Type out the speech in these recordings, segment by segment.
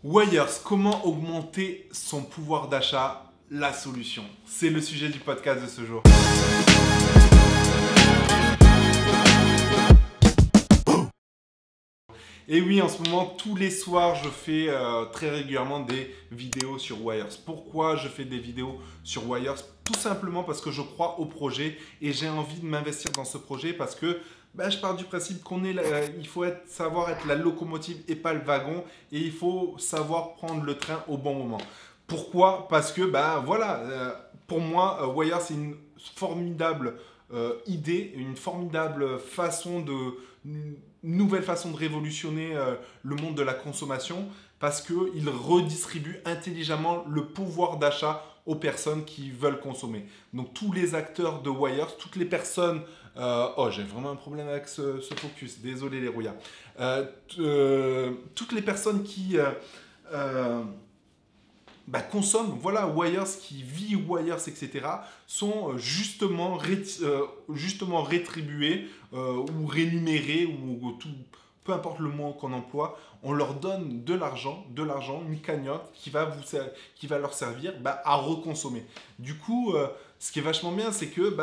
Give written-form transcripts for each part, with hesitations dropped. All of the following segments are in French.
Wires, comment augmenter son pouvoir d'achat? La solution. C'est le sujet du podcast de ce jour. Et oui, en ce moment, tous les soirs, je fais très régulièrement des vidéos sur Wires. Pourquoi je fais des vidéos sur Wires? Tout simplement parce que je crois au projet et j'ai envie de m'investir dans ce projet parce que je pars du principe il faut savoir être la locomotive et pas le wagon et il faut savoir prendre le train au bon moment. Pourquoi? Parce que pour moi, Wires, c'est une formidable idée, une formidable une nouvelle façon de révolutionner le monde de la consommation parce qu'il redistribue intelligemment le pouvoir d'achat aux personnes qui veulent consommer. Donc tous les acteurs de Wires, toutes les personnes... j'ai vraiment un problème avec ce focus, désolé les rouillards. Toutes les personnes qui... consomment, Wires, qui vit Wires, etc., sont justement rétribués ou rémunérés, ou tout, peu importe le mot qu'on emploie, on leur donne de l'argent, une cagnotte qui va leur servir à reconsommer. Du coup, ce qui est vachement bien, c'est que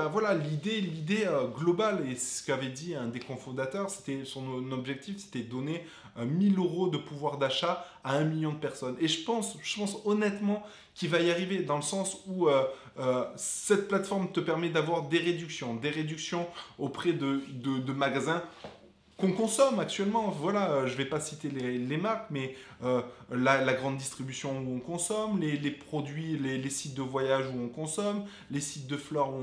l'idée globale, et ce qu'avait dit un des cofondateurs, son objectif, c'était de donner 1000 euros de pouvoir d'achat à 1 million de personnes. Et je pense honnêtement qu'il va y arriver dans le sens où cette plateforme te permet d'avoir des réductions auprès de magasins qu'on consomme actuellement. Voilà, je ne vais pas citer les marques, mais la grande distribution où on consomme, les produits, les sites de voyage où on consomme, les sites de fleurs où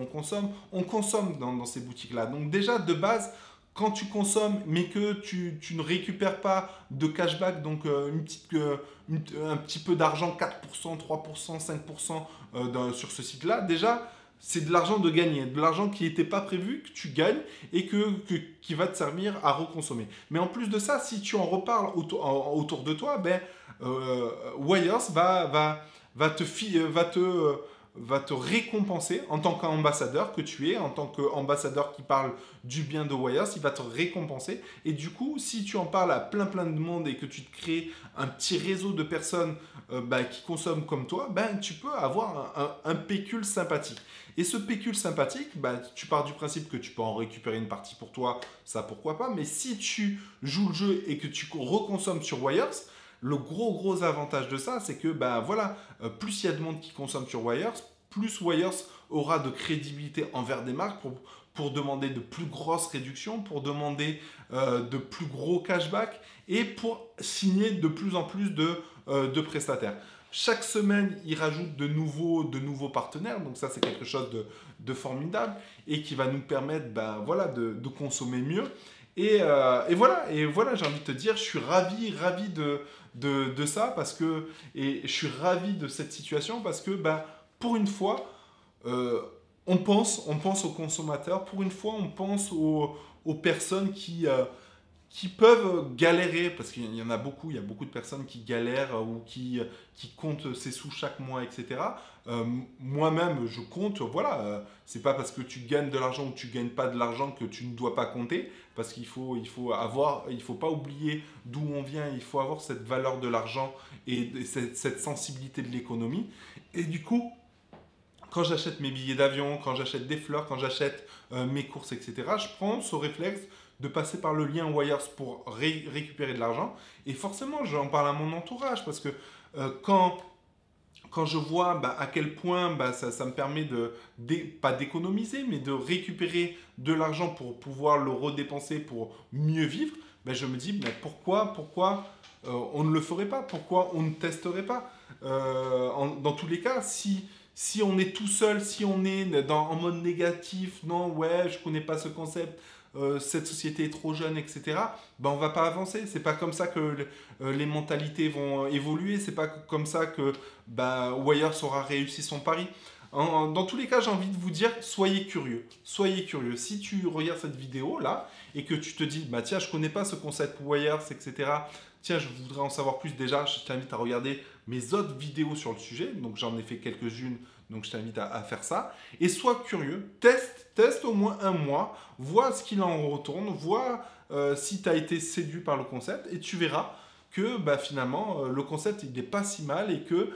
on consomme dans ces boutiques-là. Donc déjà, de base, quand tu consommes, mais que tu ne récupères pas de cashback, donc un petit peu d'argent, 4%, 3%, 5% sur ce site-là, déjà, c'est de l'argent de gagner, de l'argent qui n'était pas prévu, que tu gagnes et qui va te servir à reconsommer. Mais en plus de ça, si tu en reparles autour de toi, Wires va te récompenser en tant qu'ambassadeur que tu es, en tant qu'ambassadeur qui parle du bien de Wires, il va te récompenser. Et du coup, si tu en parles à plein de monde et que tu te crées un petit réseau de personnes qui consomment comme toi, tu peux avoir un pécule sympathique. Et ce pécule sympathique, tu pars du principe que tu peux en récupérer une partie pour toi, ça pourquoi pas. Mais si tu joues le jeu et que tu reconsommes sur Wires, le gros avantage de ça, c'est que plus il y a de monde qui consomme sur Wires, plus Wires aura de crédibilité envers des marques pour demander de plus grosses réductions, pour demander de plus gros cashback et pour signer de plus en plus de prestataires. Chaque semaine, ils rajoutent de nouveaux partenaires, donc ça c'est quelque chose de formidable et qui va nous permettre de consommer mieux. Et voilà, j'ai envie de te dire, je suis ravi de ça et je suis ravi de cette situation parce que pour une fois, on pense aux consommateurs, pour une fois on pense aux personnes qui peuvent galérer, parce qu'il y en a beaucoup, il y a beaucoup de personnes qui galèrent ou qui comptent ses sous chaque mois, etc. Moi-même, je compte, c'est pas parce que tu gagnes de l'argent ou tu gagnes pas de l'argent que tu ne dois pas compter, parce qu'il faut pas oublier d'où on vient, il faut avoir cette valeur de l'argent et cette sensibilité de l'économie. Et du coup, quand j'achète mes billets d'avion, quand j'achète des fleurs, quand j'achète mes courses, etc., je prends ce réflexe de passer par le lien Wires pour récupérer de l'argent. Et forcément, j'en parle à mon entourage parce que quand je vois à quel point ça me permet pas d'économiser, mais de récupérer de l'argent pour pouvoir le redépenser pour mieux vivre, je me dis pourquoi on ne le ferait pas? Pourquoi on ne testerait pas? Dans tous les cas, si on est tout seul, si on est en mode négatif, non, je connais pas ce concept, cette société est trop jeune, etc., on va pas avancer. C'est pas comme ça que les mentalités vont évoluer. C'est pas comme ça que Wires aura réussi son pari. Dans tous les cas, j'ai envie de vous dire, soyez curieux. Soyez curieux. Si tu regardes cette vidéo-là et que tu te dis, tiens, je connais pas ce concept Wires, etc., tiens, je voudrais en savoir plus, déjà, je t'invite à regarder mes autres vidéos sur le sujet. Donc, j'en ai fait quelques-unes, donc je t'invite à faire ça. Et sois curieux, teste au moins un mois, vois ce qu'il en retourne, vois si tu as été séduit par le concept et tu verras que bah, finalement, le concept, il n'est pas si mal et que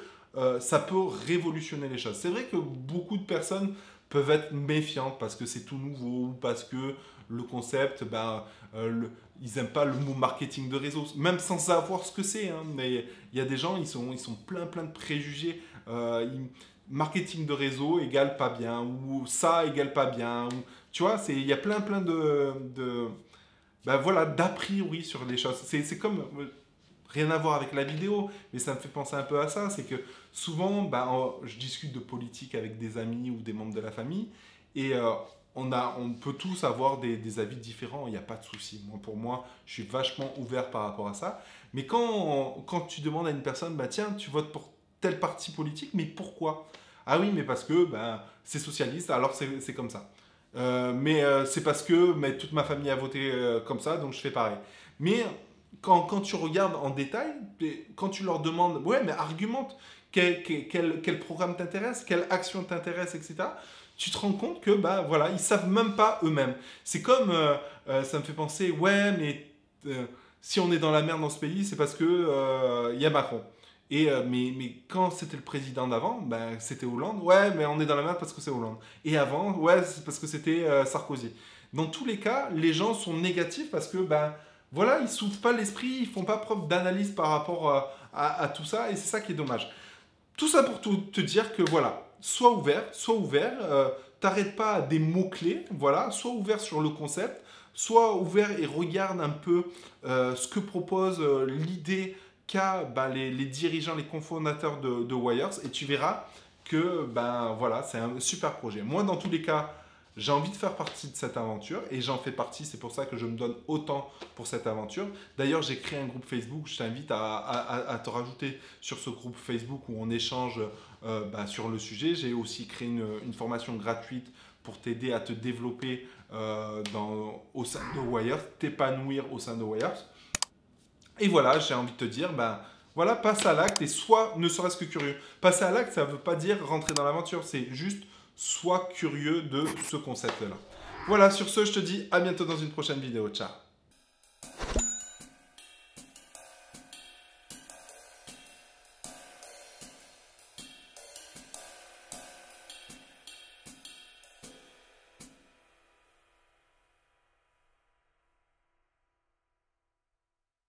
ça peut révolutionner les choses. C'est vrai que beaucoup de personnes peuvent être méfiantes parce que c'est tout nouveau, ou parce que le concept, bah, ils n'aiment pas le mot marketing de réseau, même sans savoir ce que c'est. Hein, mais il y a des gens, ils sont plein de préjugés. Marketing de réseau égale pas bien, ou ça égale pas bien. Ou, tu vois, il y a plein ben voilà, d'a priori sur les choses. C'est comme, rien à voir avec la vidéo, mais ça me fait penser un peu à ça. C'est que souvent, ben, je discute de politique avec des amis ou des membres de la famille, et on peut tous avoir des avis différents, il n'y a pas de souci. Pour moi, je suis vachement ouvert par rapport à ça. Mais quand tu demandes à une personne, bah, tiens, tu votes pour tel parti politique, mais pourquoi? Ah oui, mais parce que ben, c'est socialiste, alors c'est comme ça. C'est parce que mais toute ma famille a voté comme ça, donc je fais pareil. Mais quand tu regardes en détail, quand tu leur demandes, ouais, mais argumente, quel programme t'intéresse, quelle action t'intéresse, etc., tu te rends compte que, bah voilà, ils savent même pas eux-mêmes. C'est comme, ça me fait penser, ouais, mais si on est dans la merde dans ce pays, c'est parce que y a Macron. Mais quand c'était le président d'avant, ben, c'était Hollande. Ouais, mais on est dans la merde parce que c'est Hollande. Et avant, ouais, c'est parce que c'était Sarkozy. Dans tous les cas, les gens sont négatifs parce que, ben, voilà, ils s'ouvrent pas l'esprit, ils font pas preuve d'analyse par rapport à tout ça, et c'est ça qui est dommage. Tout ça pour te dire que, voilà, sois ouvert, t'arrêtes pas à des mots-clés, voilà, sois ouvert sur le concept, sois ouvert et regarde un peu ce que propose l'idée qu'a ben, les dirigeants, les cofondateurs de Wires, et tu verras que ben, voilà, c'est un super projet. Moi, dans tous les cas, j'ai envie de faire partie de cette aventure et j'en fais partie, c'est pour ça que je me donne autant pour cette aventure. D'ailleurs, j'ai créé un groupe Facebook, je t'invite à te rajouter sur ce groupe Facebook où on échange ben, sur le sujet. J'ai aussi créé une formation gratuite pour t'aider à te développer au sein de Wires, t'épanouir au sein de Wires. Et voilà, j'ai envie de te dire, ben voilà, passe à l'acte et sois ne serait-ce que curieux. Passer à l'acte, ça ne veut pas dire rentrer dans l'aventure, c'est juste sois curieux de ce concept-là. Voilà, sur ce, je te dis à bientôt dans une prochaine vidéo. Ciao.